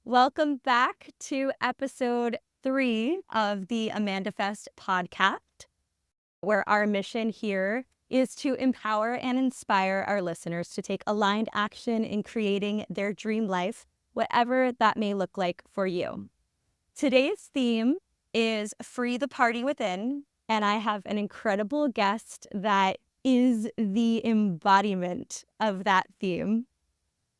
Welcome back to episode 3 of the AmandaFest podcast, where our mission here is to empower and inspire our listeners to take aligned action in creating their dream life, whatever that may look like for you. Today's theme is Free the Party Within, and I have an incredible guest that is the embodiment of that theme.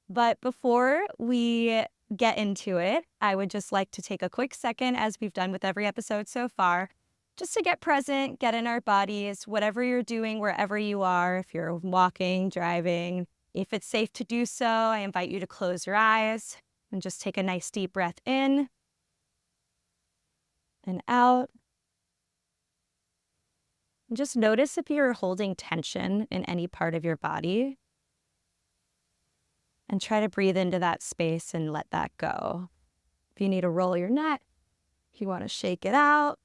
But before we get into it, I would just like to take a quick second, as we've done with every episode so far, just to get present, get in our bodies, whatever you're doing, wherever you are, if you're walking, driving. If it's safe to do so, I invite you to close your eyes and just take a nice deep breath in and out. And just notice if you're holding tension in any part of your body. And try to breathe into that space and let that go. If you need to roll your neck, if you want to shake it out,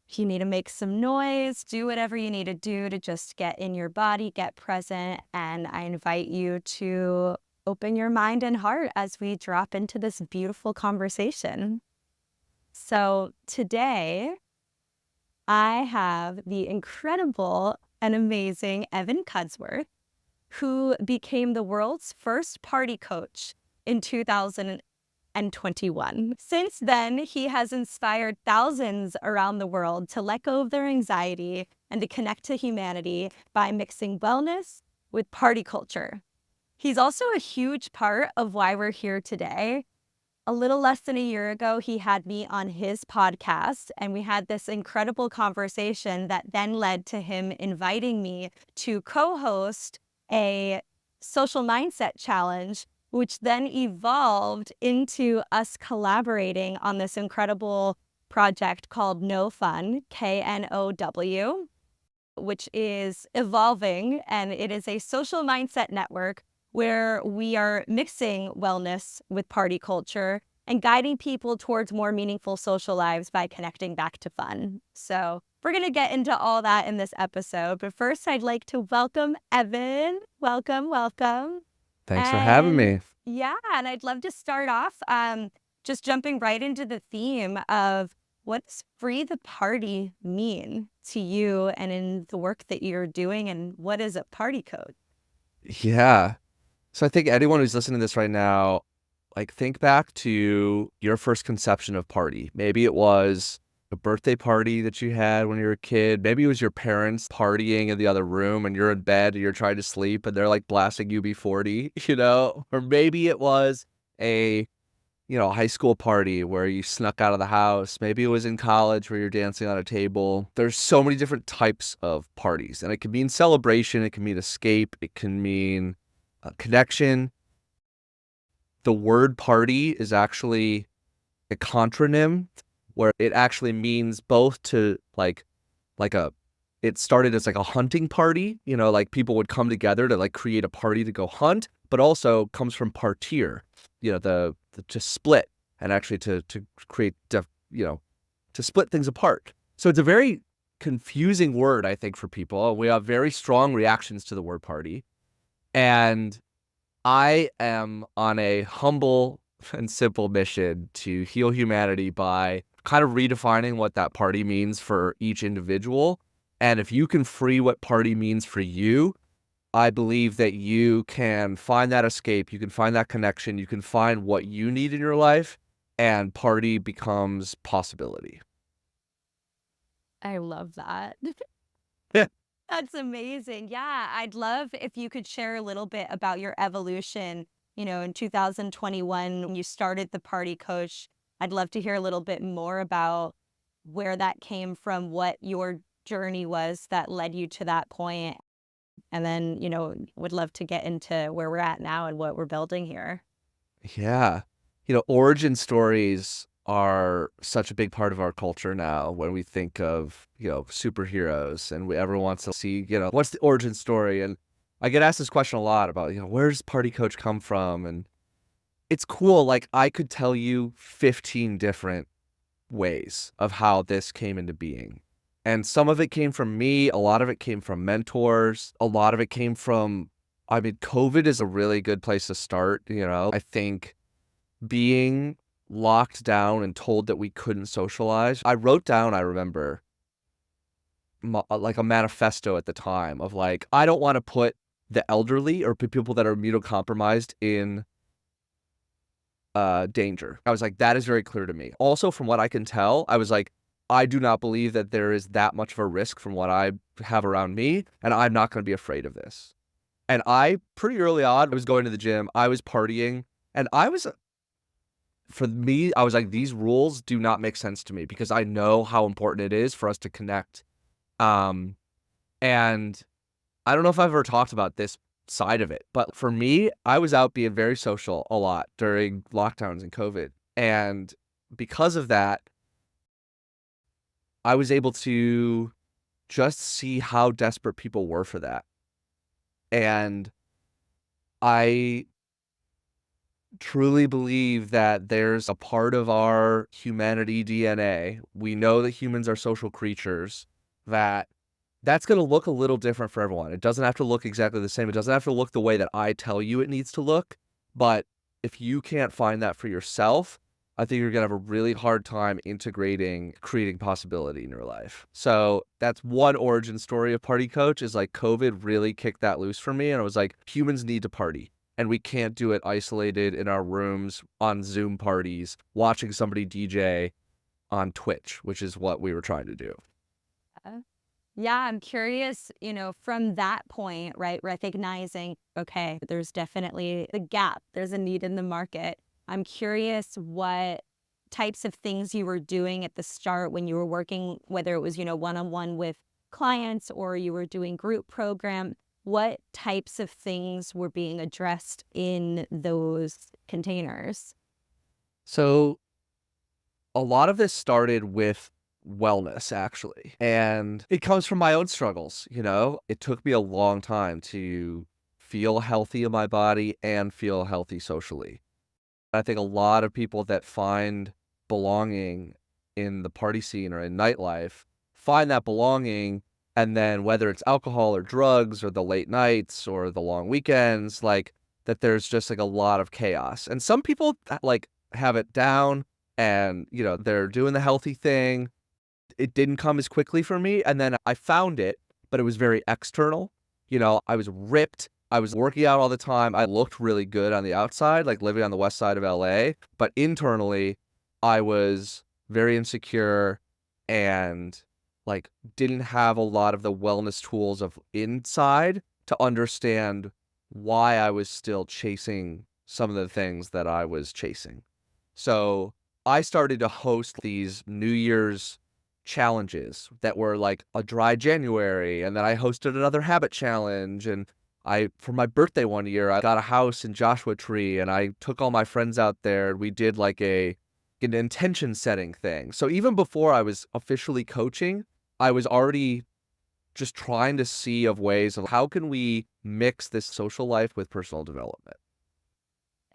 if you need to make some noise, do whatever you need to do to just get in your body, get present. And I invite you to open your mind and heart as we drop into this beautiful conversation. So today, I have the incredible and amazing Evan Cudworth, who became the world's first party coach in 2021. Since then, he has inspired thousands around the world to let go of their anxiety and to connect to humanity by mixing wellness with party culture. He's also a huge part of why we're here today. A little less than a year ago, he had me on his podcast, and we had this incredible conversation that then led to him inviting me to co-host a social mindset challenge, which then evolved into us collaborating on this incredible project called No Fun, KNOW, which is evolving, and it is a social mindset network where we are mixing wellness with party culture and guiding people towards more meaningful social lives by connecting back to fun. So we're going to get into all that in this episode. But first, I'd like to welcome Evan. Welcome. Thanks for having me. Yeah, and I'd love to start off just jumping right into the theme of what does free the party mean to you and in the work that you're doing, and what is a party code? Yeah. So I think anyone who's listening to this right now, think back to your first conception of party. Maybe it was a birthday party that you had when you were a kid. Maybe it was your parents partying in the other room and you're in bed and you're trying to sleep and they're blasting UB40, Or maybe it was a high school party where you snuck out of the house. Maybe it was in college where you're dancing on a table. There's so many different types of parties, and it can mean celebration. It can mean escape. It can mean connection. The word party is actually a contronym where it actually means both to it started as a hunting party, people would come together to create a party to go hunt, but also comes from partir, the to split and actually to create, to split things apart. So it's a very confusing word, I think, for people. We have very strong reactions to the word party. And I am on a humble and simple mission to heal humanity by kind of redefining what that party means for each individual. And if you can free what party means for you, I believe that you can find that escape, you can find that connection, you can find what you need in your life, and party becomes possibility. I love that. Yeah. That's amazing. Yeah, I'd love if you could share a little bit about your evolution. In 2021, when you started the Party Coach, I'd love to hear a little bit more about where that came from, what your journey was that led you to that point. And then, would love to get into where we're at now and what we're building here. Yeah. Origin stories are such a big part of our culture now when we think of, superheroes, and everyone wants to see, what's the origin story? And I get asked this question a lot about, where does Party Coach come from? And it's cool. I could tell you 15 different ways of how this came into being. And some of it came from me. A lot of it came from mentors. A lot of it came from, COVID is a really good place to start. I think being locked down and told that we couldn't socialize, I wrote down, I remember, like a manifesto at the time of like, I don't want to put the elderly or people that are immunocompromised in danger. I was like, that is very clear to me. Also, from what I can tell, I was like, I do not believe that there is that much of a risk from what I have around me, and I'm not going to be afraid of this. And I, pretty early on, I was going to the gym, I was partying, and for me, I was like, these rules do not make sense to me because I know how important it is for us to connect. Um, and I don't know if I've ever talked about this side of it, but for me, I was out being very social a lot during lockdowns and COVID. And because of that, I was able to just see how desperate people were for that. And I truly believe that there's a part of our humanity DNA. We know that humans are social creatures, that's going to look a little different for everyone. It doesn't have to look exactly the same. It doesn't have to look the way that I tell you it needs to look. But if you can't find that for yourself, I think you're going to have a really hard time integrating, creating possibility in your life. So that's one origin story of Party Coach is like COVID really kicked that loose for me. And I was like, humans need to party. And we can't do it isolated in our rooms on Zoom parties, watching somebody DJ on Twitch, which is what we were trying to do. Yeah, I'm curious, from that point, right, recognizing, okay, there's definitely a gap, there's a need in the market. I'm curious what types of things you were doing at the start when you were working, whether it was, one-on-one with clients or you were doing group program. What types of things were being addressed in those containers? So a lot of this started with wellness, actually. And it comes from my own struggles, It took me a long time to feel healthy in my body and feel healthy socially. I think a lot of people that find belonging in the party scene or in nightlife find that belonging, and then whether it's alcohol or drugs or the late nights or the long weekends, like that there's just like a lot of chaos. And some people like have it down and, they're doing the healthy thing. It didn't come as quickly for me. And then I found it, but it was very external. I was ripped. I was working out all the time. I looked really good on the outside, like living on the west side of LA. But internally, I was very insecure and like didn't have a lot of the wellness tools of inside to understand why I was still chasing some of the things that I was chasing. So I started to host these New Year's challenges that were like a dry January, and then I hosted another habit challenge, and for my birthday one year I got a house in Joshua Tree and I took all my friends out there and we did like an intention setting thing. So even before I was officially coaching, I was already just trying to see of ways of how can we mix this social life with personal development.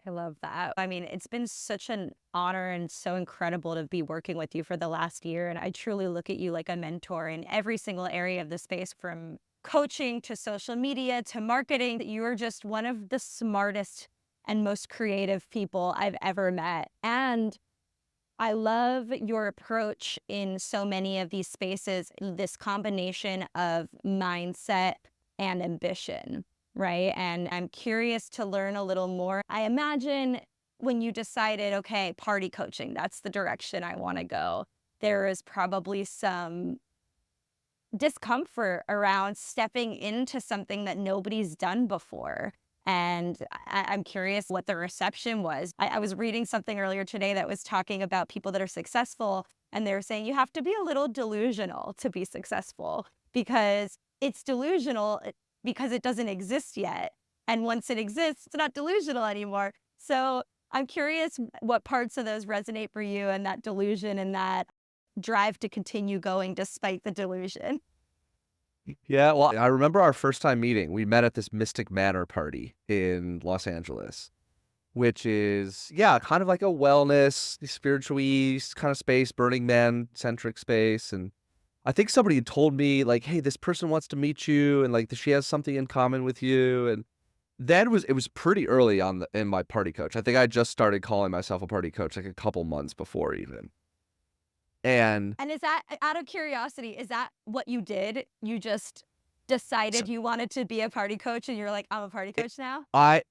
I love that. I mean, it's been such an honor and so incredible to be working with you for the last year. And I truly look at you like a mentor in every single area of the space, from coaching to social media to marketing. You are just one of the smartest and most creative people I've ever met. And I love your approach in so many of these spaces, this combination of mindset and ambition, right? And I'm curious to learn a little more. I imagine when you decided, okay, party coaching, that's the direction I want to go, there is probably some discomfort around stepping into something that nobody's done before. And I'm curious what the reception was. I was reading something earlier today that was talking about people that are successful, and they were saying you have to be a little delusional to be successful because it's delusional because it doesn't exist yet. And once it exists, it's not delusional anymore. So I'm curious what parts of those resonate for you, and that delusion and that drive to continue going despite the delusion. Yeah, well, I remember our first time meeting. We met at this Mystic Manor party in Los Angeles, which is, yeah, kind of like a wellness, spiritual kind of space, Burning Man centric space. And I think somebody had told me, like, hey, this person wants to meet you, and like she has something in common with you. And it was pretty early on in my party coach. I think I just started calling myself a party coach like a couple months before even. And And is that, out of curiosity, is that what you did? You just decided you wanted to be a party coach and you're like, I'm a party it, coach now? I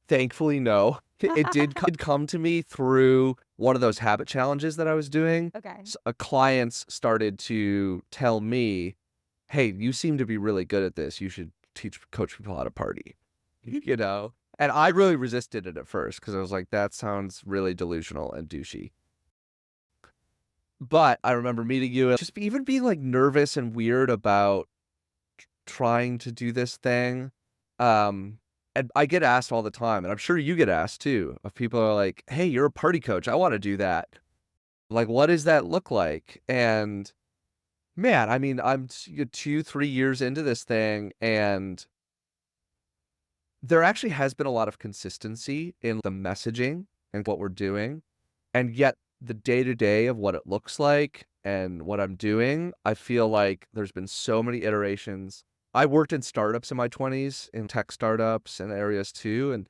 thankfully no. It did come to me through one of those habit challenges that I was doing. Okay. Clients started to tell me, "Hey, you seem to be really good at this. You should coach people how to party." You know? And I really resisted it at first because I was like, that sounds really delusional and douchey. But I remember meeting you and just even being like nervous and weird about trying to do this thing. And I get asked all the time, and I'm sure you get asked too, of people are like, "Hey, you're a party coach. I want to do that. Like, what does that look like?" And man, I mean, I'm 2, 3 years into this thing, and there actually has been a lot of consistency in the messaging and what we're doing. And yet the day-to-day of what it looks like and what I'm doing, I feel like there's been so many iterations. I worked in startups in my 20s, in tech startups and areas too, and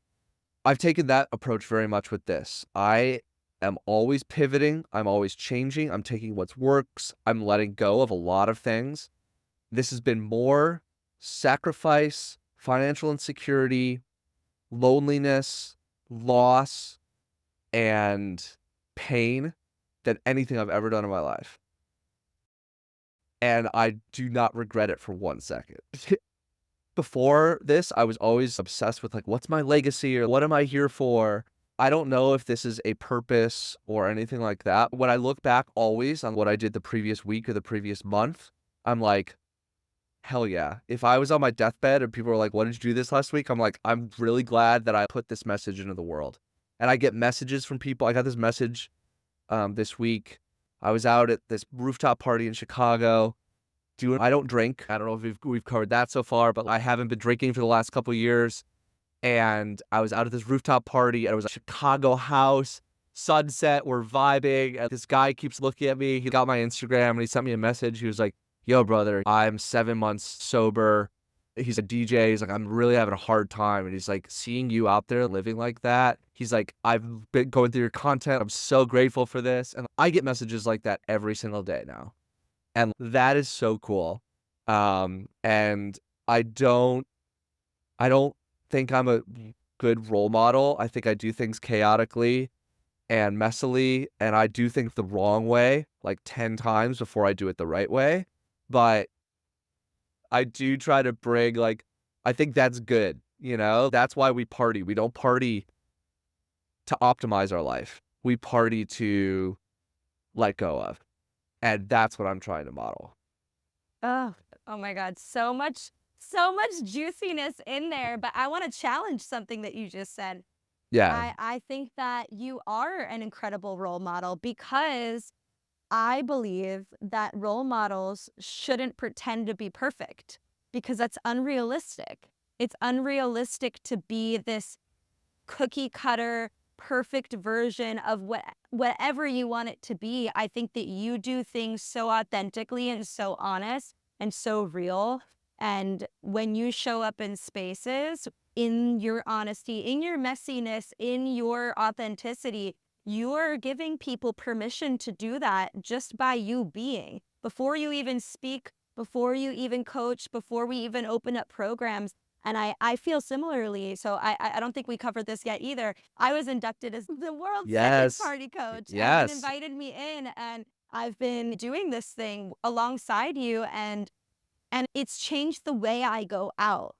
I've taken that approach very much with this. I am always pivoting, I'm always changing, I'm taking what works, I'm letting go of a lot of things. This has been more sacrifice, financial insecurity, loneliness, loss, and pain than anything I've ever done in my life. And I do not regret it for 1 second. Before this, I was always obsessed with like, what's my legacy or what am I here for? I don't know if this is a purpose or anything like that. When I look back always on what I did the previous week or the previous month, I'm like, hell yeah. If I was on my deathbed and people were like, what did you do this last week? I'm like, I'm really glad that I put this message into the world. And I get messages from people. I got this message this week. I was out at this rooftop party in Chicago. I don't drink. I don't know if we've covered that so far, but I haven't been drinking for the last couple of years. And I was out at this rooftop party, and it was a Chicago house, sunset, we're vibing. And this guy keeps looking at me. He got my Instagram, and he sent me a message. He was like, yo, brother, I'm 7 months sober. He's a DJ. He's like, I'm really having a hard time. And he's like, seeing you out there living like that. He's like, I've been going through your content. I'm so grateful for this. And I get messages like that every single day now. And that is so cool. And I don't think I'm a good role model. I think I do things chaotically and messily, and I do things the wrong way like 10 times before I do it the right way. But I do try to bring like, I think that's good. That's why we party. We don't party to optimize our life. We party to let go of. And that's what I'm trying to model. Oh my God. So much juiciness in there. But I want to challenge something that you just said. Yeah. I think that you are an incredible role model because I believe that role models shouldn't pretend to be perfect because that's unrealistic. It's unrealistic to be this cookie cutter, perfect version of whatever you want it to be. I think that you do things so authentically and so honest and so real. And when you show up in spaces, in your honesty, in your messiness, in your authenticity, you are giving people permission to do that just by you being. Before you even speak, before you even coach, before we even open up programs. And I feel similarly. So I don't think we covered this yet either. I was inducted as the world's second Yes. party coach. Evan Yes. invited me in, and I've been doing this thing alongside you, and it's changed the way I go out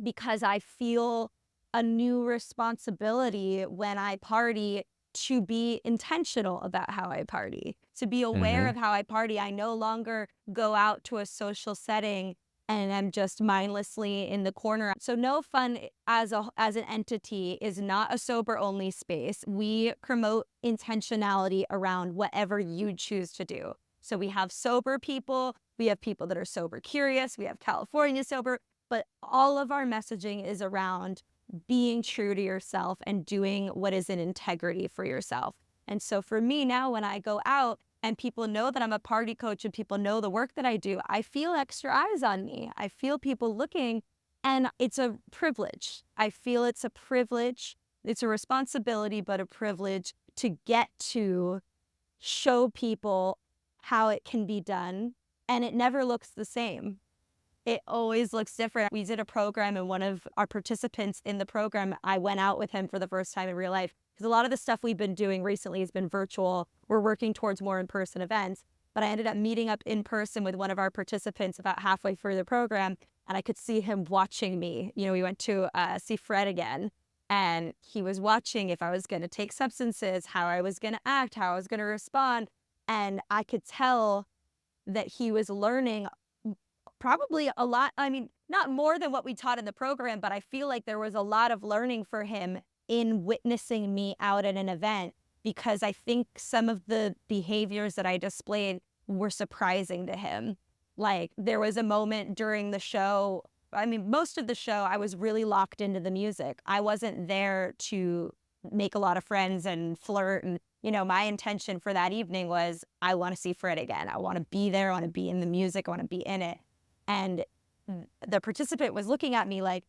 because I feel a new responsibility when I party to be intentional about how I party, to be aware Mm-hmm. of how I party. I no longer go out to a social setting and I'm just mindlessly in the corner. So No Fun as an entity is not a sober only space. We promote intentionality around whatever you choose to do. So we have sober people, we have people that are sober curious, we have California sober, but all of our messaging is around being true to yourself and doing what is in integrity for yourself. And so for me now, when I go out and people know that I'm a party coach and people know the work that I do, I feel extra eyes on me. I feel people looking And it's a privilege. I feel it's a privilege. It's a responsibility, but a privilege to get to show people how it can be done. And it never looks the same. It always looks different. We did a program, and one of our participants in the program, I went out with him for the first time in real life, because a lot of the stuff we've been doing recently has been virtual. We're working towards more in-person events, but I ended up meeting up in person with one of our participants about halfway through the program, and I could see him watching me. We went to see Fred again, and he was watching if I was going to take substances, how I was going to act, how I was going to respond, and I could tell that he was learning probably a lot. I mean, not more than what we taught in the program, but I feel like there was a lot of learning for him in witnessing me out at an event, because I think some of the behaviors that I displayed were surprising to him. Like, there was a moment during the show, I mean, most of the show, I was really locked into the music. I wasn't there to make a lot of friends and flirt. And, my intention for that evening was, I want to see Fred again. I want to be there. I want to be in the music. I want to be in it. And the participant was looking at me like,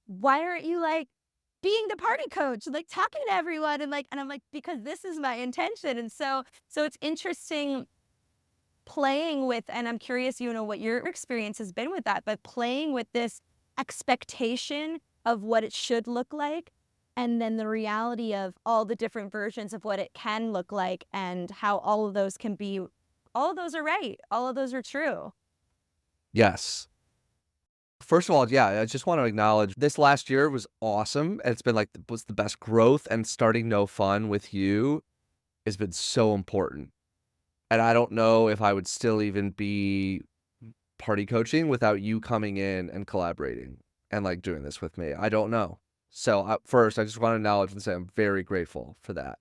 why aren't you like being the party coach, like talking to everyone? And I'm like, because this is my intention. And so it's interesting playing with, and I'm curious, what your experience has been with that, but playing with this expectation of what it should look like, and then the reality of all the different versions of what it can look like, and how all of those are right. All of those are true. Yes. First of all, yeah, I just want to acknowledge this last year was awesome. It's been was the best growth, and starting No Fun with you has been so important. And I don't know if I would still even be party coaching without you coming in and collaborating and doing this with me. I don't know. So first, I just want to acknowledge and say I'm very grateful for that.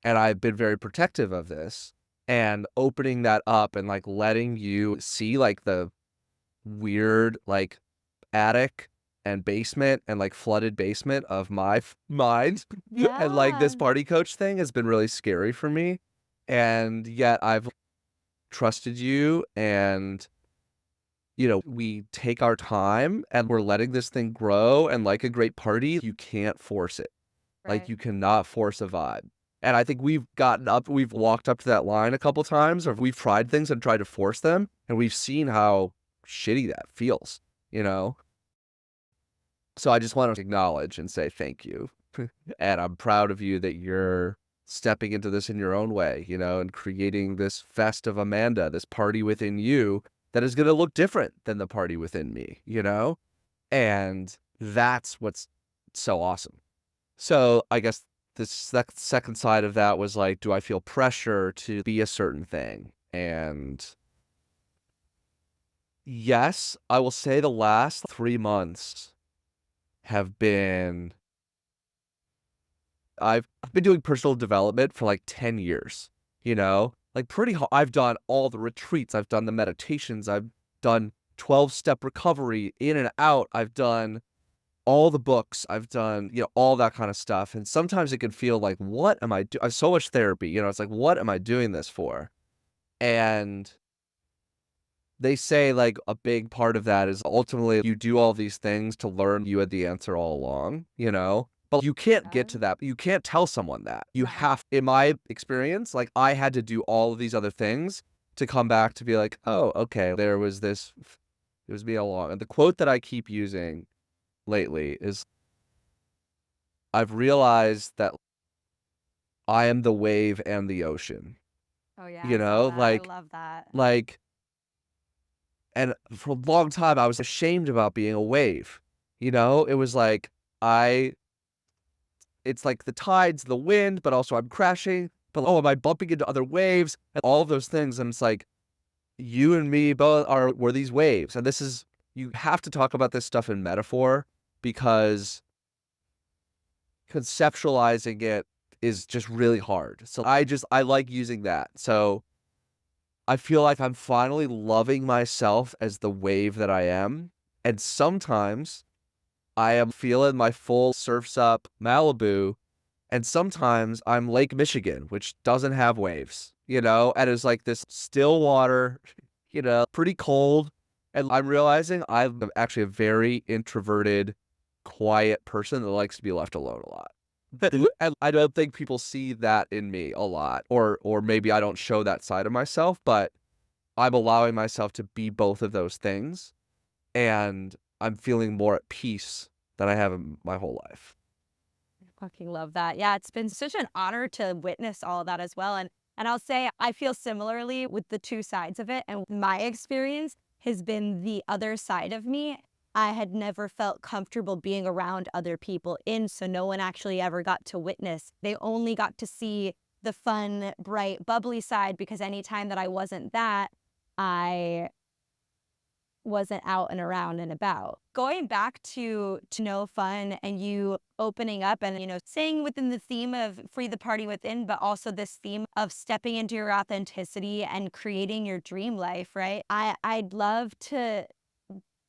And I've been very protective of this, and opening that up and letting you see the weird attic and basement and flooded basement of my mind. And this Yeah. party coach thing has been really scary for me. And yet I've trusted you, and we take our time, and we're letting this thing grow. And like a great party, you can't force it. Right. You cannot force a vibe. And I think we've walked up to that line a couple times, or we've tried things and tried to force them, and we've seen how shitty that feels, So I just want to acknowledge and say thank you. And I'm proud of you that you're stepping into this in your own way, and creating this fest of Amanda, this party within you that is going to look different than the party within me, And that's what's so awesome. So I guess the second side of that was do I feel pressure to be a certain thing? And yes, I will say the last 3 months have been, I've been doing personal development for 10 years, pretty hard. I've done all the retreats, I've done the meditations, I've done 12-step recovery in and out, I've done all the books, I've done, all that kind of stuff. And sometimes it can feel like, what am I doing? I have so much therapy, it's what am I doing this for? And they say a big part of that is ultimately you do all these things to learn you had the answer all along, But you can't get to that. You can't tell someone that. You have, in my experience, I had to do all of these other things to come back to be like, oh, okay, there was this, it was me all along. And the quote that I keep using lately is, I've realized that I am the wave and the ocean. Oh yeah, I saw that. I love that. And for a long time, I was ashamed about being a wave. It was it's the tides, the wind, but also I'm crashing. But am I bumping into other waves? And all of those things. And it's you and me both were these waves. And you have to talk about this stuff in metaphor, because conceptualizing it is just really hard. So I like using that. So I feel like I'm finally loving myself as the wave that I am. And sometimes I am feeling my full Surf's Up Malibu. And sometimes I'm Lake Michigan, which doesn't have waves, and it's this still water, pretty cold. And I'm realizing I'm actually a very introverted, quiet person that likes to be left alone a lot. And I don't think people see that in me a lot, or maybe I don't show that side of myself, but I'm allowing myself to be both of those things, and I'm feeling more at peace than I have in my whole life. Fucking love that. Yeah, it's been such an honor to witness all of that as well. And I'll say I feel similarly with the two sides of it. And my experience has been the other side of me. I had never felt comfortable being around other people so no one actually ever got to witness. They only got to see the fun, bright, bubbly side because anytime that I wasn't that, I wasn't out and around and about. Going back to no fun and you opening up and, staying within the theme of free the party within, but also this theme of stepping into your authenticity and creating your dream life, right? I'd love to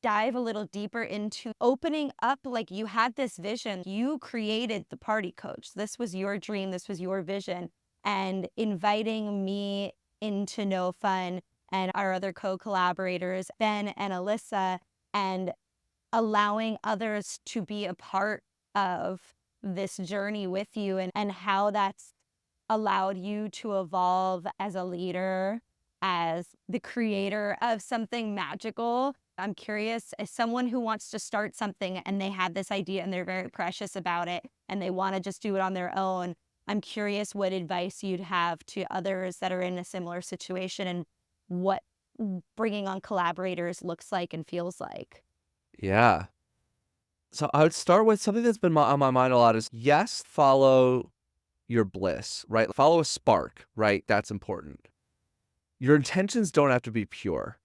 dive a little deeper into opening up. Like, you had this vision, you created the party coach. This was your dream, this was your vision, and inviting me into No Fun and our other co-collaborators, Ben and Alyssa, and allowing others to be a part of this journey with you, and how that's allowed you to evolve as a leader, as the creator of something magical. I'm curious, as someone who wants to start something and they have this idea and they're very precious about it and they want to just do it on their own, I'm curious what advice you'd have to others that are in a similar situation and what bringing on collaborators looks like and feels like. Yeah. So I would start with something that's been on my mind a lot is, yes, follow your bliss, right? Follow a spark, right? That's important. Your intentions don't have to be pure.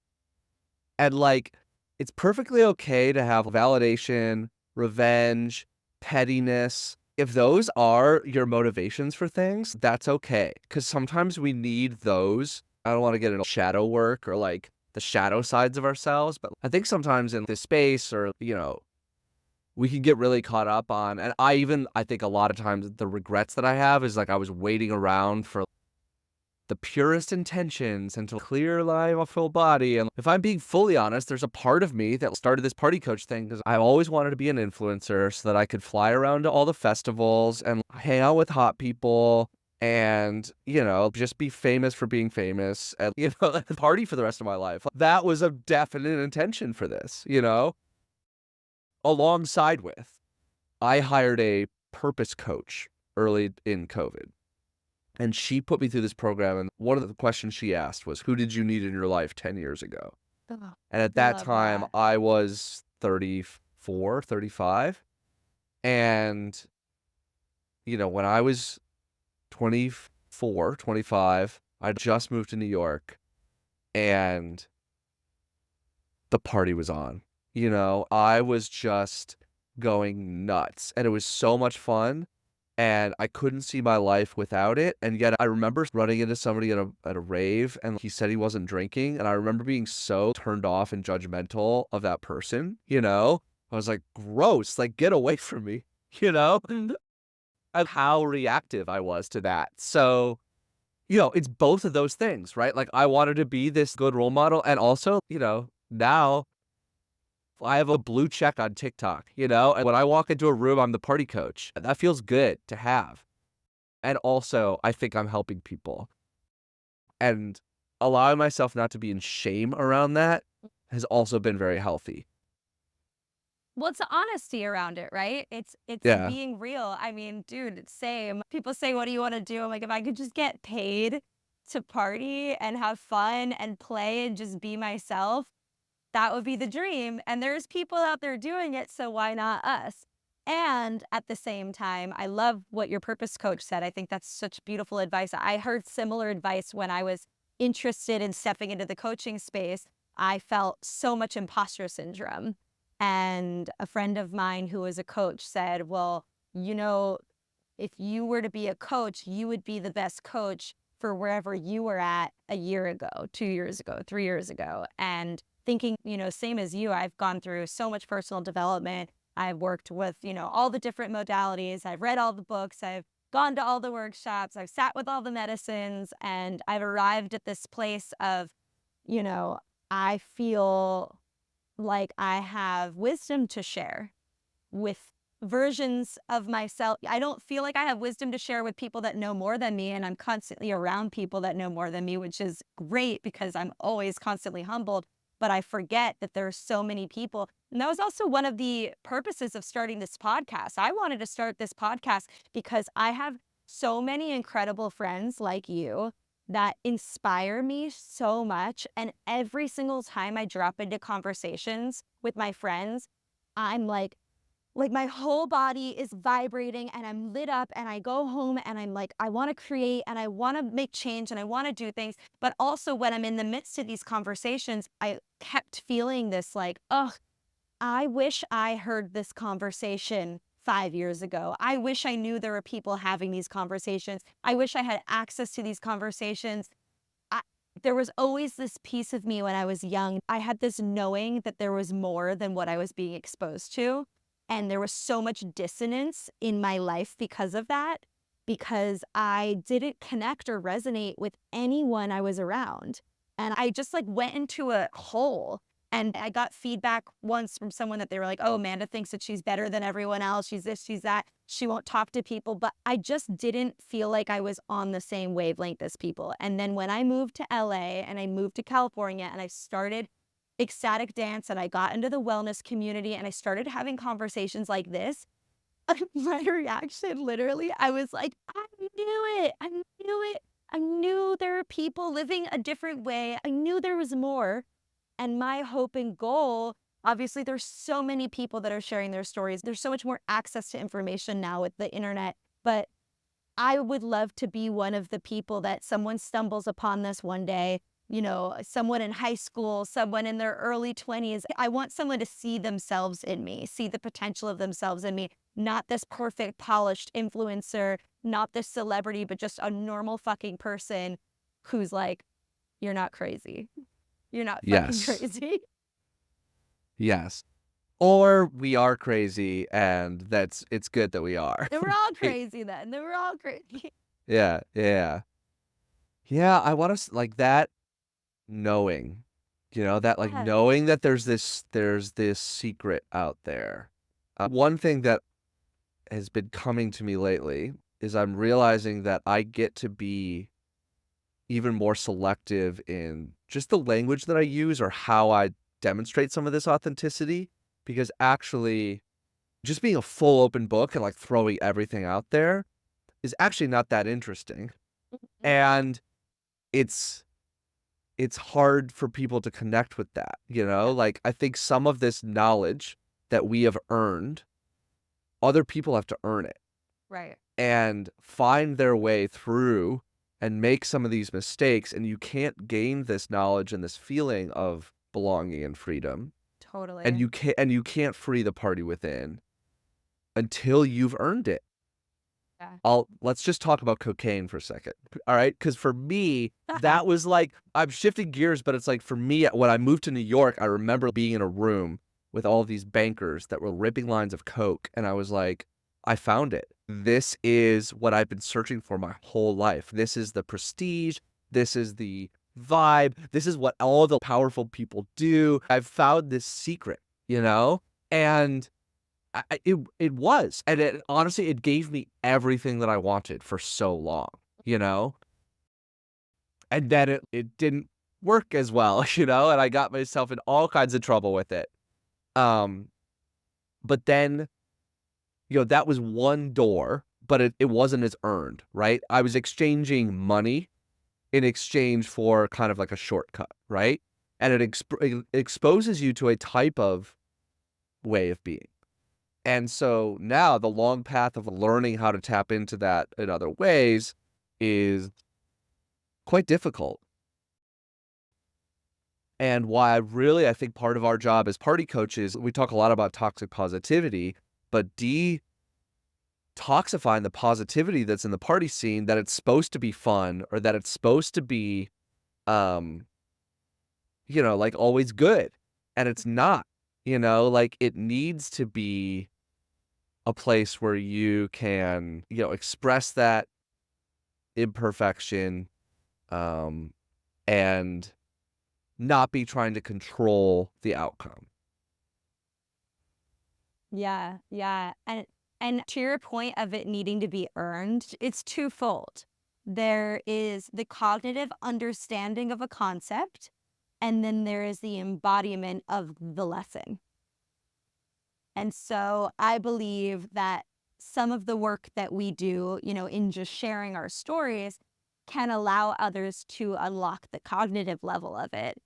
And like, it's perfectly okay to have validation, revenge, pettiness. If those are your motivations for things, that's okay. Because sometimes we need those. I don't want to get into shadow work or like the shadow sides of ourselves, but I think sometimes in this space or, we can get really caught up on, and I think a lot of times the regrets that I have is like I was waiting around for the purest intentions and to clear my full body. And if I'm being fully honest, there's a part of me that started this party coach thing because I always wanted to be an influencer so that I could fly around to all the festivals and hang out with hot people and, just be famous for being famous and, party for the rest of my life. That was a definite intention for this, alongside with, I hired a purpose coach early in COVID. And she put me through this program, and one of the questions she asked was, who did you need in your life 10 years ago? Oh, And at that love time, that. I was 34, 35. And, when I was 24, 25, I just moved to New York, and the party was on. I was just going nuts, and it was so much fun. And I couldn't see my life without it. And yet I remember running into somebody at a rave and he said he wasn't drinking. And I remember being so turned off and judgmental of that person, I was like, gross, like get away from me, you know? And how reactive I was to that. So, it's both of those things, right? Like I wanted to be this good role model. And also, now I have a blue check on TikTok, and when I walk into a room, I'm the party coach. That feels good to have. And also, I think I'm helping people. And allowing myself not to be in shame around that has also been very healthy. Well, it's the honesty around it, right? It's Yeah. being real. I mean, dude, it's same. People say, "What do you want to do?" I'm like, if I could just get paid to party and have fun and play and just be myself, that would be the dream. And there's people out there doing it, so why not us? And at the same time, I love what your purpose coach said. I think that's such beautiful advice. I heard similar advice when I was interested in stepping into the coaching space. I felt so much imposter syndrome. And a friend of mine who was a coach said, well, if you were to be a coach, you would be the best coach for wherever you were at a year ago, 2 years ago, 3 years ago. And thinking, same as you, I've gone through so much personal development. I've worked with, all the different modalities. I've read all the books. I've gone to all the workshops. I've sat with all the medicines. And I've arrived at this place of, I feel like I have wisdom to share with versions of myself. I don't feel like I have wisdom to share with people that know more than me, and I'm constantly around people that know more than me, which is great because I'm always constantly humbled. But I forget that there are so many people. And that was also one of the purposes of starting this podcast. I wanted to start this podcast because I have so many incredible friends like you that inspire me so much. And every single time I drop into conversations with my friends, I'm like my whole body is vibrating and I'm lit up, and I go home and I'm like, I want to create and I want to make change and I want to do things. But also when I'm in the midst of these conversations, I kept feeling this like, oh, I wish I heard this conversation 5 years ago. I wish I knew there were people having these conversations. I wish I had access to these conversations. I, there was always this piece of me when I was young. I had this knowing that there was more than what I was being exposed to. And there was so much dissonance in my life because of that, because I didn't connect or resonate with anyone I was around. And I just like went into a hole. And I got feedback once from someone that they were like, oh, Amanda thinks that she's better than everyone else. She's this, she's that. She won't talk to people. But I just didn't feel like I was on the same wavelength as people. And then when I moved to LA and I moved to California and I started ecstatic dance and I got into the wellness community and I started having conversations like this, my reaction literally, I was like, I knew it. I knew it. I knew there were people living a different way. I knew there was more. And my hope and goal, obviously, there's so many people that are sharing their stories. There's so much more access to information now with the internet. But I would love to be one of the people that someone stumbles upon this one day, someone in high school, someone in their early 20s. I want someone to see themselves in me, see the potential of themselves in me, not this perfect, polished influencer, not this celebrity, but just a normal fucking person who's like, you're not crazy. You're not fucking Yes. crazy. Yes. Or we are crazy and it's good that we are. And we're all Right? crazy then. Then we're all crazy. Yeah, yeah. Yeah, I want to like that knowing, that like Yes. knowing that there's this secret out there. One thing that has been coming to me lately is I'm realizing that I get to be even more selective in just the language that I use or how I demonstrate some of this authenticity, because actually just being a full open book and like throwing everything out there is actually not that interesting. And it's it's hard for people to connect with that, Yeah. Like I think some of this knowledge that we have earned, other people have to earn it Right. and find their way through and make some of these mistakes, and you can't gain this knowledge and this feeling of belonging and freedom, and Totally. you can't free the party within until you've earned it. Yeah. Let's just talk about cocaine for a second. All right? Because for me, that was like I'm shifting gears, but it's like for me, when I moved to New York, I remember being in a room with all these bankers that were ripping lines of coke, and I was like, I found it. This is what I've been searching for my whole life. This is the prestige. This is the vibe. This is what all the powerful people do. I've found this secret, And it was, and it honestly, it gave me everything that I wanted for so long, you know? And then it didn't work as well, and I got myself in all kinds of trouble with it. Um, but then, that was one door, but it wasn't as earned, right? I was exchanging money in exchange for kind of like a shortcut, right? And it exposes you to a type of way of being. And so now the long path of learning how to tap into that in other ways is quite difficult. And why I think part of our job as party coaches, we talk a lot about toxic positivity, but detoxifying the positivity that's in the party scene, that it's supposed to be fun or that it's supposed to be, um, like always good. And it's not, like it needs to be a place where you can, express that imperfection, um, and not be trying to control the outcome. Yeah, yeah. And to your point of it needing to be earned, it's twofold. There is the cognitive understanding of a concept, and then there is the embodiment of the lesson. And so I believe that some of the work that we do, in just sharing our stories can allow others to unlock the cognitive level of it.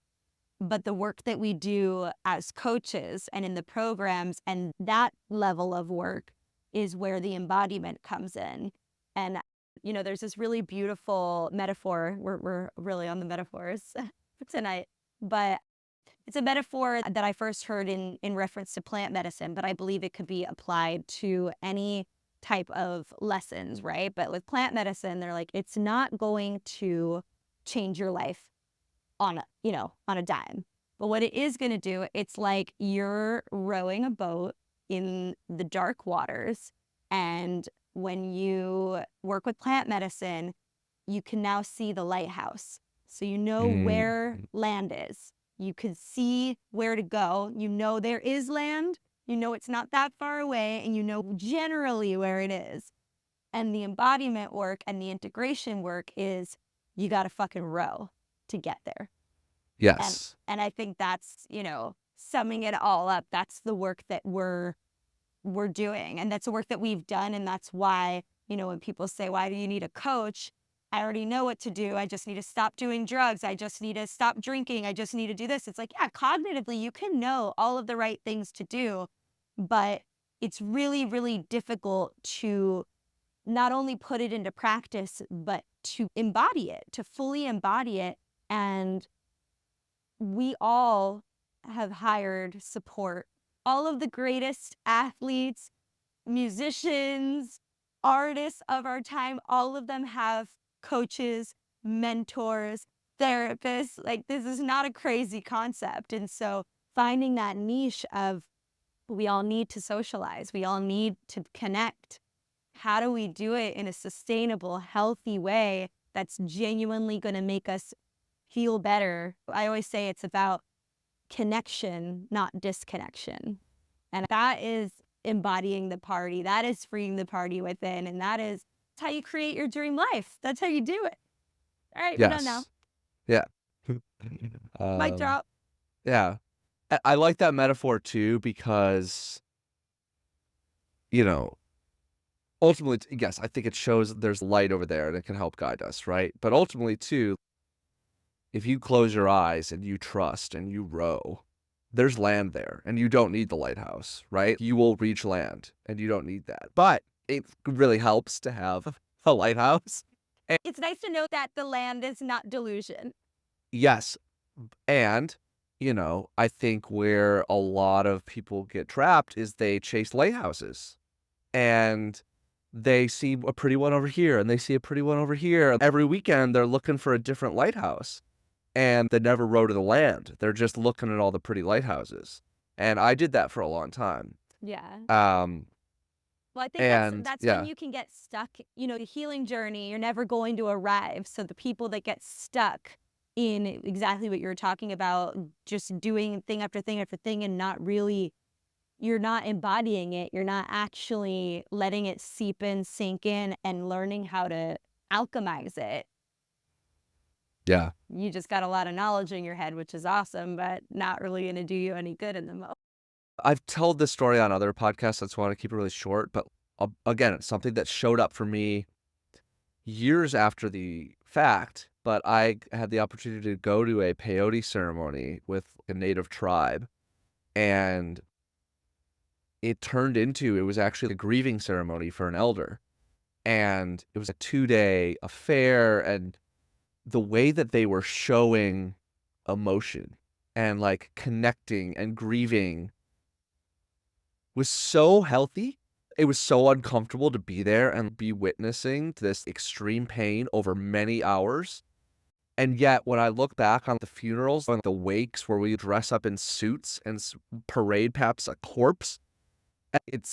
But the work that we do as coaches and in the programs and that level of work is where the embodiment comes in. And, there's this really beautiful metaphor. We're really on the metaphors tonight, but it's a metaphor that I first heard in reference to plant medicine, but I believe it could be applied to any type of lessons, right? But with plant medicine, they're like, it's not going to change your life on a dime. But what it is going to do, it's like you're rowing a boat in the dark waters. And when you work with plant medicine, you can now see the lighthouse. So you know Mm, where land is. You can see where to go. You know there is land. You know it's not that far away, and you know generally where it is. And the embodiment work and the integration work is you got to fucking row to get there. And yes. and I think that's, summing it all up, that's the work that we're doing. And that's the work that we've done. And that's why, when people say, why do you need a coach? I already know what to do. I just need to stop doing drugs. I just need to stop drinking. I just need to do this. It's like, yeah, cognitively, you can know all of the right things to do, but it's really, really difficult to not only put it into practice, but to embody it, to fully embody it. And we all have hired support. All of the greatest athletes, musicians, artists of our time, all of them have coaches, mentors, therapists. Like, this is not a crazy concept. And so finding that niche of we all need to socialize, we all need to connect. How do we do it in a sustainable, healthy way that's genuinely going to make us feel better? I always say it's about connection, not disconnection. And that is embodying the party. That is freeing the party within. And that's how you create your dream life. That's how you do it. All right, we're done now. Yes. Yeah. Mic Um, drop. yeah. I like that metaphor too because, you know, ultimately, yes, I think it shows there's light over there and it can help guide us, right? But ultimately, too, if you close your eyes and you trust and you row, there's land there and you don't need the lighthouse, right? You will reach land and you don't need that. But it really helps to have a lighthouse. And It's nice to know that the land is not delusion. yes, and, I think where a lot of people get trapped is they chase lighthouses and they see a pretty one over here and they see a pretty one over here. Every weekend, they're looking for a different lighthouse and they never row to the land. They're just looking at all the pretty lighthouses. And I did that for a long time. Yeah. Um, Well, I think that's and that's when yeah, you can get stuck, the healing journey, you're never going to arrive. So the people that get stuck in exactly what you were talking about, just doing thing after thing after thing and not really you're not embodying it. You're not actually letting it seep in, sink in, and learning how to alchemize it. yeah. You just got a lot of knowledge in your head, which is awesome, but not really going to do you any good in the moment. I've told this story on other podcasts. That's why I want to keep it really short. But again, it's something that showed up for me years after the fact. But I had the opportunity to go to a peyote ceremony with a native tribe. And it was actually a grieving ceremony for an elder. And it was a 2-day affair. And the way that they were showing emotion and like connecting and grieving was so healthy. It was so uncomfortable to be there and be witnessing this extreme pain over many hours. And yet, when I look back on the funerals and the wakes where we dress up in suits and parade perhaps a corpse, it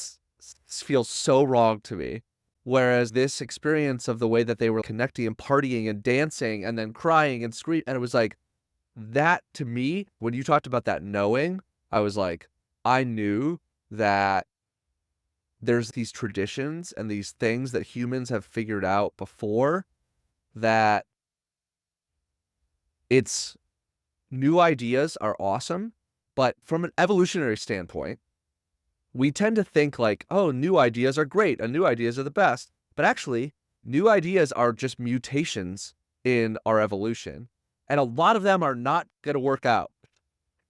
feels so wrong to me. Whereas this experience of the way that they were connecting and partying and dancing and then crying and screaming, and it was like that to me, when you talked about that knowing, I was like, I knew that there's these traditions and these things that humans have figured out before that it's new ideas are awesome, but from an evolutionary standpoint, we tend to think like, oh, new ideas are great and new ideas are the best. But actually, new ideas are just mutations in our evolution. And a lot of them are not going to work out.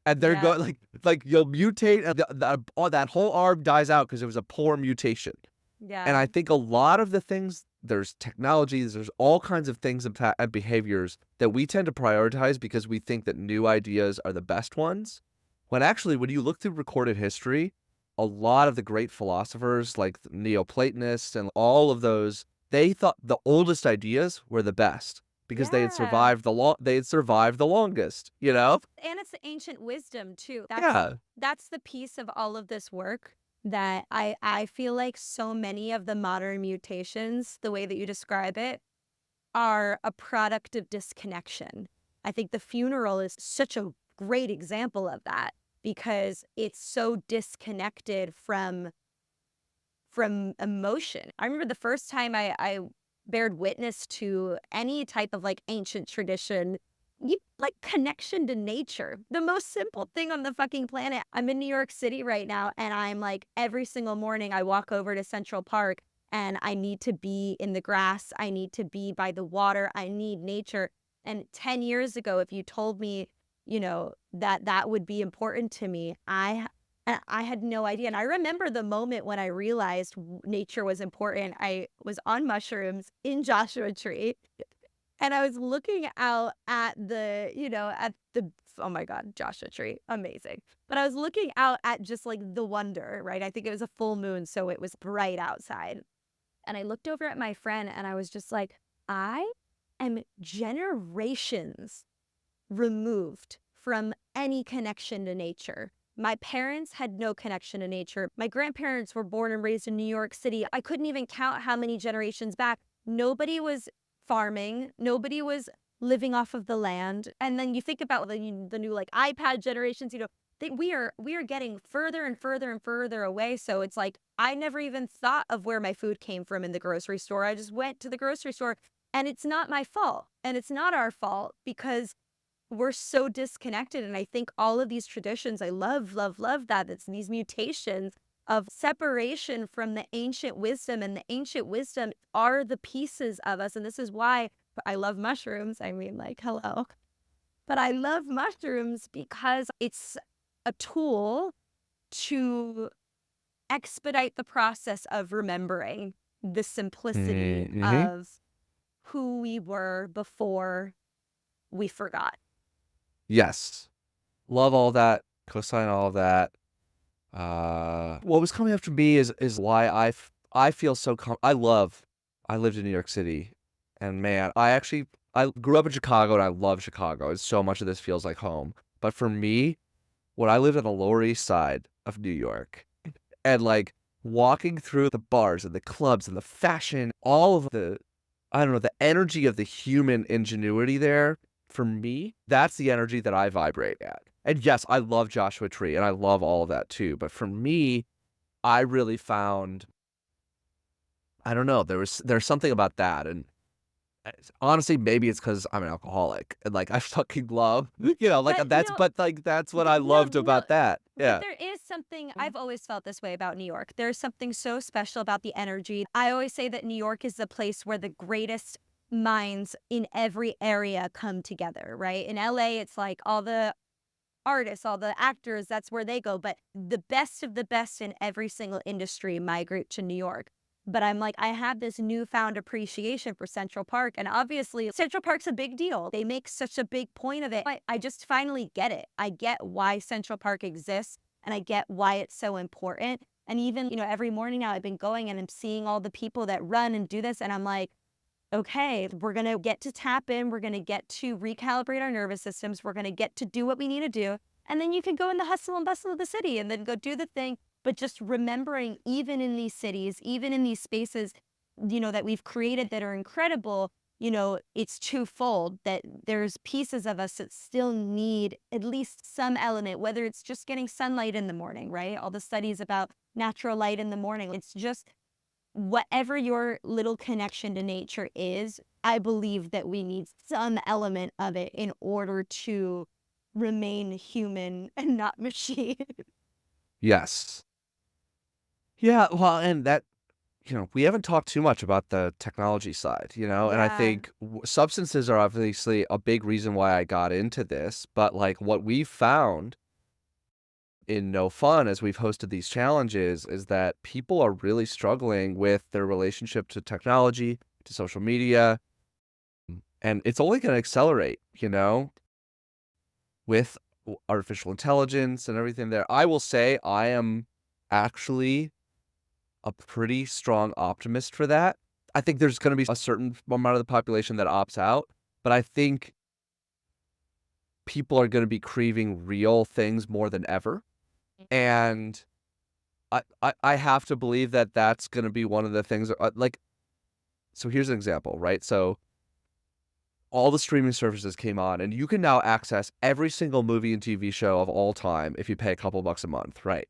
And they're Yeah. going like you'll mutate and that whole arm dies out because it was a poor mutation. And Yeah. I think a lot of the things, there's technologies, there's all kinds of things and behaviors that we tend to prioritize because we think that new ideas are the best ones. When actually, when you look through recorded history, a lot of the great philosophers like the Neoplatonists and all of those, they thought the oldest ideas were the best because Yeah. they had survived the longest, you know? And it's the ancient wisdom too. Yeah. That's the piece of all of this work that I feel like so many of the modern mutations, the way that you describe it, are a product of disconnection. I think the funeral is such a great example of that because it's so disconnected from emotion. I remember the first time I bared witness to any type of like ancient tradition, like connection to nature, the most simple thing on the fucking planet. I'm in New York City right now, and I'm like every single morning I walk over to Central Park and I need to be in the grass. I need to be by the water. I need nature. And 10 years ago, if you told me, that that would be important to me, I had no idea. And I remember the moment when I realized nature was important. I was on mushrooms in Joshua Tree and I was looking out at oh my God, Joshua Tree, amazing. But I was looking out at just like the wonder, right? I think it was a full moon, so it was bright outside. And I looked over at my friend and I was just like, I am generations removed from any connection to nature. My parents had no connection to nature. My grandparents were born and raised in New York City. I couldn't even count how many generations back. Nobody was farming. Nobody was living off of the land. And then you think about the new like iPad generations, we are getting further and further and further away. So it's like I never even thought of where my food came from in the grocery store. I just went to the grocery store and it's not my fault. And it's not our fault because we're so disconnected. And I think all of these traditions, I love, love, love that. It's these mutations of separation from the ancient wisdom, and the ancient wisdom are the pieces of us. And this is why I love mushrooms. I mean, like, hello. But I love mushrooms because it's a tool to expedite the process of remembering the simplicity Mm-hmm. of who we were before we forgot. Yes. Love all that. Cosign all of that. What was coming up to me is why I feel so I lived in New York City, and man, I grew up in Chicago and I love Chicago. And so much of this feels like home. But for me, when I lived on the Lower East Side of New York, and like walking through the bars and the clubs and the fashion, all of the, I don't know, the energy of the human ingenuity there, for me, that's the energy that I vibrate at. And yes, I love Joshua Tree and I love all of that too. But for me, I really found, I don't know, there's something about that. And honestly, maybe it's because I'm an alcoholic and like I fucking love, But that's what I loved no, about that. but Yeah. there is something, I've always felt this way about New York. There's something so special about the energy. I always say that New York is the place where the greatest minds in every area come together, right? In LA, it's like all the artists, all the actors, that's where they go. But the best of the best in every single industry migrate to New York. But I'm like, I have this newfound appreciation for Central Park. And obviously, Central Park's a big deal. They make such a big point of it. I just finally get it. I get why Central Park exists and I get why it's so important. And even, every morning now I've been going and I'm seeing all the people that run and do this. And I'm like, okay, we're going to get to tap in. We're going to get to recalibrate our nervous systems. We're going to get to do what we need to do. And then you can go in the hustle and bustle of the city and then go do the thing. But just remembering, even in these cities, even in these spaces, that we've created that are incredible, it's twofold, that there's pieces of us that still need at least some element, whether it's just getting sunlight in the morning, right? All the studies about natural light in the morning. It's just whatever your little connection to nature is, I believe that we need some element of it in order to remain human and not machine. Yes. Yeah, well, and that, we haven't talked too much about the technology side, and I Yeah. think substances are obviously a big reason why I got into this, but like what we've found in No Fun as we've hosted these challenges is that people are really struggling with their relationship to technology, to social media, and it's only going to accelerate, with artificial intelligence and everything there. I will say I am actually a pretty strong optimist for that. I think there's going to be a certain amount of the population that opts out, but I think people are going to be craving real things more than ever. And I have to believe that that's going to be one of the things like, so here's an example, right? So all the streaming services came on and you can now access every single movie and TV show of all time if you pay a couple bucks a month, right?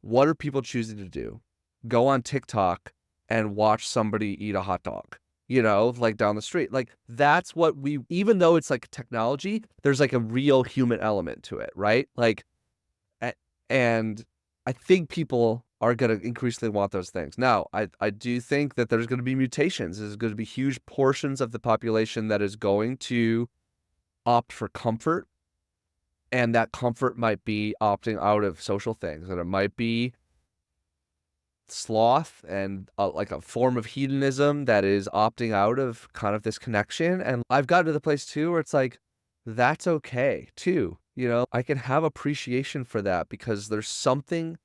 What are people choosing to do? Go on TikTok and watch somebody eat a hot dog, like down the street. Like that's what even though it's like technology, there's like a real human element to it, right? Like, and I think people are going to increasingly want those things. Now, I do think that there's going to be mutations. There's going to be huge portions of the population that is going to opt for comfort. And that comfort might be opting out of social things, and it might be sloth and like a form of hedonism that is opting out of kind of this connection. And I've gotten to the place too where it's like, that's okay too. I can have appreciation for that because there's something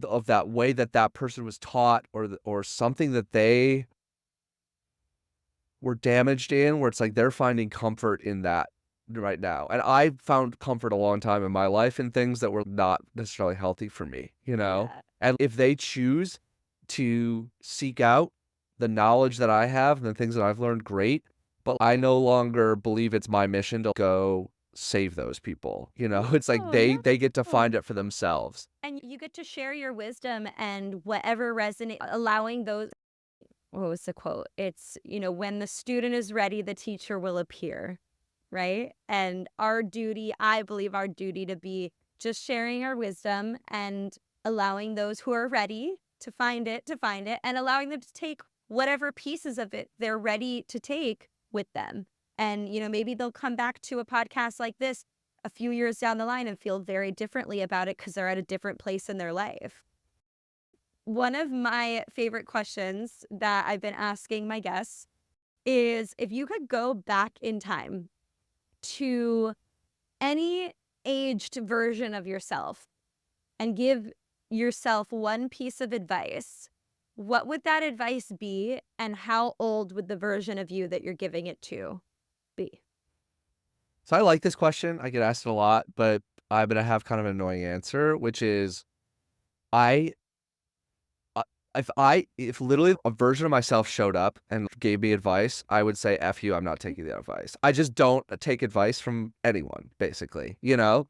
of that way that that person was taught or something that they were damaged in where it's like they're finding comfort in that right now. And I found comfort a long time in my life in things that were not necessarily healthy for me, Yeah. And if they choose to seek out the knowledge that I have and the things that I've learned, great. But I no longer believe it's my mission to go save those people. It's like Oh, they get to no. find it for themselves. And you get to share your wisdom and whatever resonate, allowing those. What was the quote? It's, when the student is ready, the teacher will appear, right? And our duty, I believe our duty to be just sharing our wisdom and allowing those who are ready to find it, and allowing them to take whatever pieces of it they're ready to take with them. And, maybe they'll come back to a podcast like this a few years down the line and feel very differently about it because they're at a different place in their life. One of my favorite questions that I've been asking my guests is, if you could go back in time to any aged version of yourself and give yourself one piece of advice, what would that advice be, and how old would the version of you that you're giving it to be? So I like this question. I get asked it a lot, but I'm gonna have kind of an annoying answer, which is I Uh, if literally a version of myself showed up and gave me advice, I would say, F you, I'm not taking that advice. I just don't take advice from anyone, basically.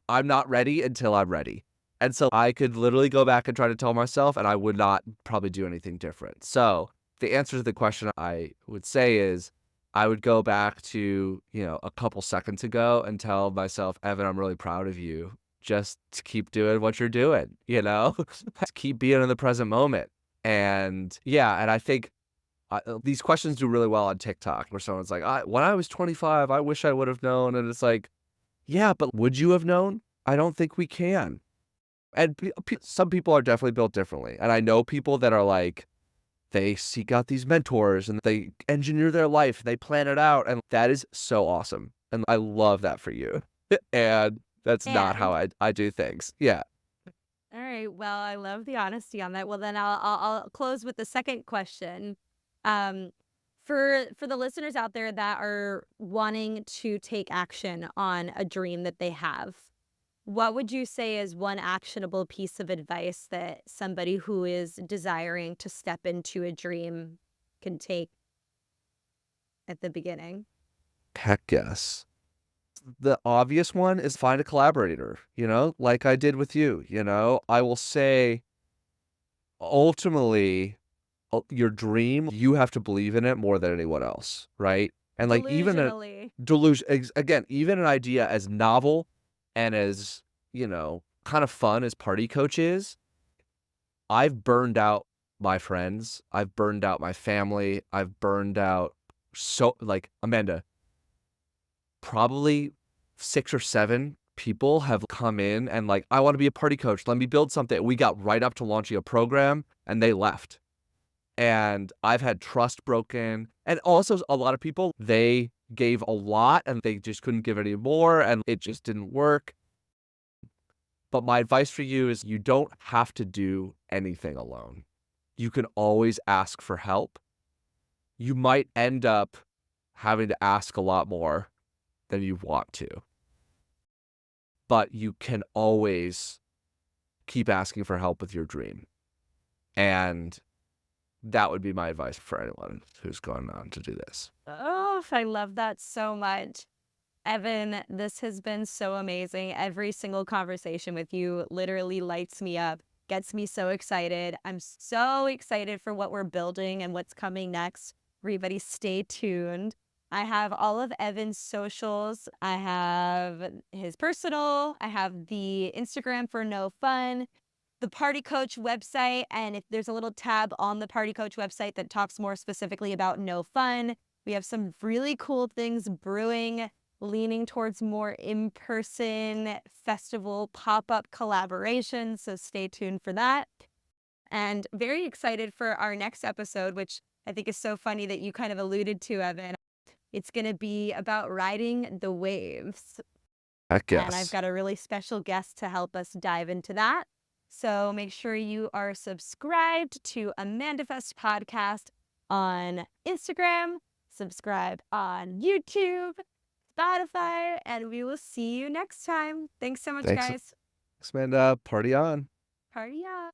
I'm not ready until I'm ready. And so I could literally go back and try to tell myself, and I would not probably do anything different. So the answer to the question I would say is I would go back to, a couple seconds ago and tell myself, Evan, I'm really proud of you. Just keep doing what you're doing, Just keep being in the present moment. And yeah, and I think these questions do really well on TikTok where someone's like, when I was 25, I wish I would have known. And it's like, yeah, but would you have known? I don't think we can. And some people are definitely built differently. And I know people that are like, they seek out these mentors and they engineer their life, they plan it out. And that is so awesome. And I love that for you. And that's not how And I do things. Yeah. all right, well, I love the honesty on that. Well, then I'll close with the second question. Um, for the listeners out there that are wanting to take action on a dream that they have, what would you say is one actionable piece of advice that somebody who is desiring to step into a dream can take? at the beginning. Heck yes. The obvious one is find a collaborator, like I did with you. I will say ultimately, your dream, you have to believe in it more than anyone else, right? And like even a Delusionally. again, even an idea as novel and as, kind of fun as Party Coach is, I've burned out my friends, I've burned out my family, I've burned out like Amanda, probably 6 or 7 people have come in and like, I want to be a party coach. Let me build something. We got right up to launching a program and they left. And I've had trust broken. And also a lot of people, they gave a lot and they just couldn't give any more and it just didn't work. But my advice for you is you don't have to do anything alone. You can always ask for help. You might end up having to ask a lot more than you want to, but you can always keep asking for help with your dream. And that would be my advice for anyone who's going on to do this. Oh, I love that so much. Evan, this has been so amazing. Every single conversation with you literally lights me up, gets me so excited. I'm so excited for what we're building and what's coming next. Everybody stay tuned. I have all of Evan's socials. I have his personal. I have the Instagram for No Fun, the Party Coach website, and if there's a little tab on the Party Coach website that talks more specifically about No Fun. We have some really cool things brewing, leaning towards more in-person festival pop-up collaborations, so stay tuned for that. And very excited for our next episode, which I think is so funny that you kind of alluded to, Evan. It's going to be about riding the waves. Heck And I've yes. got a really special guest to help us dive into that. So make sure you are subscribed to AmandaFest podcast on Instagram, subscribe on YouTube, Spotify, and we will see you next time. Thanks so much, Thanks, guys. Amanda. Party on. Party on.